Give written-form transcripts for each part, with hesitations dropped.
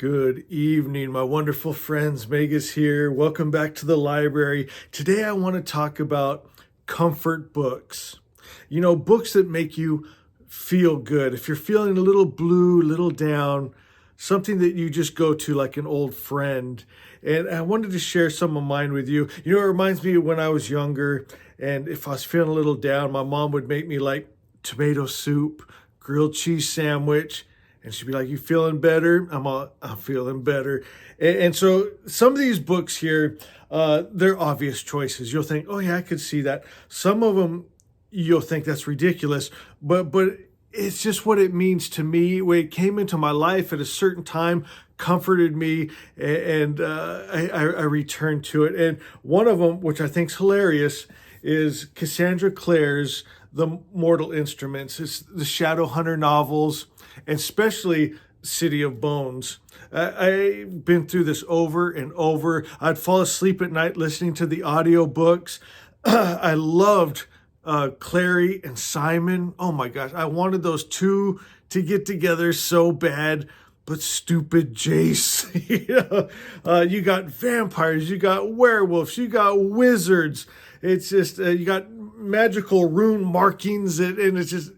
Good evening, my wonderful friends. Mega's here. Welcome back to the library. Today I want to talk about comfort books. Books that make you feel good. If you're feeling a little blue, a little down, something that you just go to like an old friend. And I wanted to share some of mine with you. It reminds me of when I was younger, and if I was feeling a little down, my mom would make me like tomato soup, grilled cheese sandwich. And she'd be like, "You feeling better?" I'm feeling better. And so some of these books here, they're obvious choices. You'll think, oh yeah, I could see that. Some of them, you'll think that's ridiculous, but it's just what it means to me. When it came into my life at a certain time, comforted me, and I returned to it. And one of them, which I think is hilarious, is Cassandra Clare's The Mortal Instruments. It's the Shadowhunter novels, and especially City of Bones. I've been through this over and over. I'd fall asleep at night listening to the audiobooks. I loved Clary and Simon. Oh my gosh, I wanted those two to get together so bad. But stupid Jace. You got vampires, you got werewolves, you got wizards. It's just, you got magical rune markings. And it's just,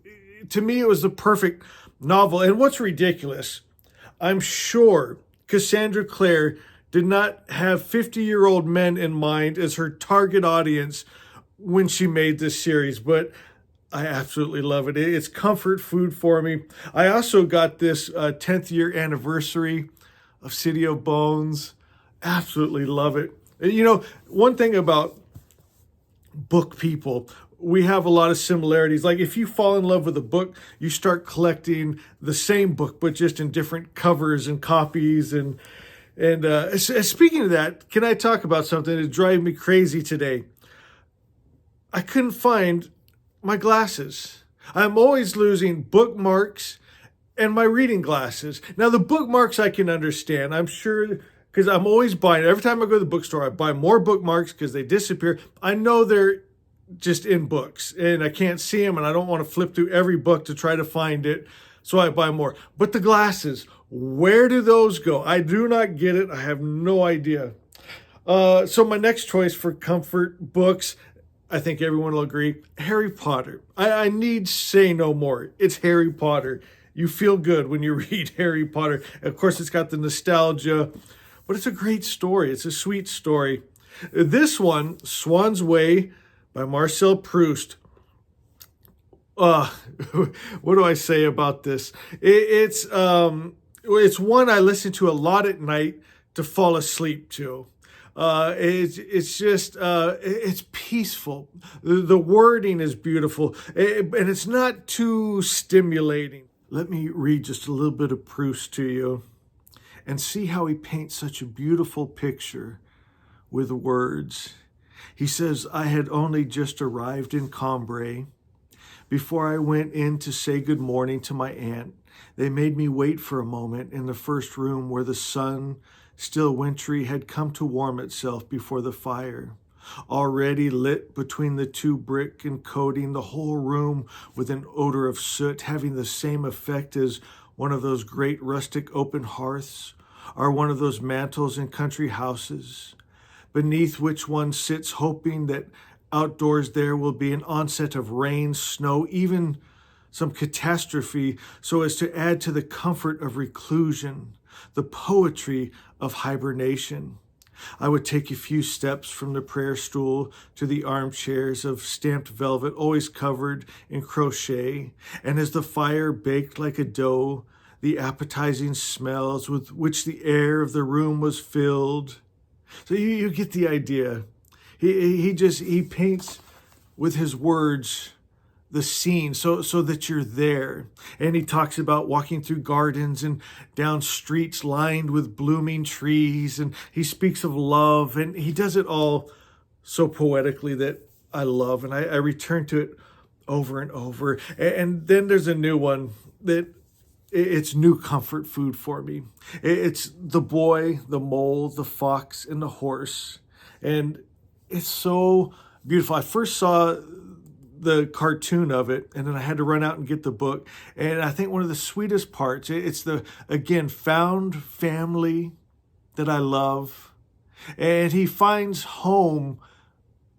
to me, it was the perfect novel. And what's ridiculous, I'm sure Cassandra Clare did not have 50-year-old men in mind as her target audience when she made this series, but I absolutely love it. It's comfort food for me. I also got this 10th year anniversary of City of Bones. Absolutely love it. One thing about book people, we have a lot of similarities. Like if you fall in love with a book, you start collecting the same book, but just in different covers and copies. And speaking of that, can I talk about something that drives me crazy today? I couldn't find my glasses. I'm always losing bookmarks and my reading glasses. Now the bookmarks I can understand. I'm sure, because I'm always buying. Every time I go to the bookstore, I buy more bookmarks because they disappear. I know they're just in books and I can't see them, and I don't want to flip through every book to try to find it. So I buy more. But the glasses, where do those go? I do not get it. I have no idea. So my next choice for comfort books, I think everyone will agree, Harry Potter. I need say no more. It's Harry Potter. You feel good when you read Harry Potter. Of course, it's got the nostalgia, but it's a great story. It's a sweet story. This one, Swan's Way by Marcel Proust. What do I say about this? It's one I listen to a lot at night to fall asleep to. It's just, it's peaceful. The wording is beautiful, and it's not too stimulating. Let me read just a little bit of Proust to you and see how he paints such a beautiful picture with words. He says, "I had only just arrived in Cambrai. Before I went in to say good morning to my aunt, they made me wait for a moment in the first room where the sun, still wintry, had come to warm itself before the fire, already lit between the two brick and coating the whole room with an odor of soot, having the same effect as one of those great rustic open hearths, or one of those mantles in country houses, beneath which one sits hoping that outdoors there will be an onset of rain, snow, even some catastrophe, so as to add to the comfort of reclusion, the poetry of hibernation. I would take a few steps from the prayer stool to the armchairs of stamped velvet, always covered in crochet, and as the fire baked like a dough, the appetizing smells with which the air of the room was filled." So you get the idea. He paints with his words the scene so that you're there. And he talks about walking through gardens and down streets lined with blooming trees. And he speaks of love, and he does it all so poetically that I love. And I return to it over and over. And then there's a new one that it's new comfort food for me. It's The Boy, the Mole, the Fox, and the Horse. And it's so beautiful. I first saw the cartoon of it, and then I had to run out and get the book. And I think one of the sweetest parts, it's the, again, found family that I love. And he finds home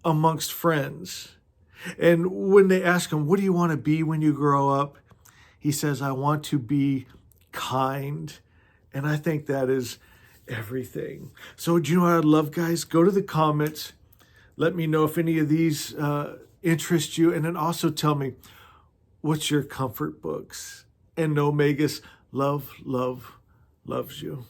amongst friends. And when they ask him, what do you want to be when you grow up? He says, I want to be kind. And I think that is everything. So do you know what I'd love, guys? Go to the comments. Let me know if any of these interest you. And then also tell me, what's your comfort books? And know Magus loves you.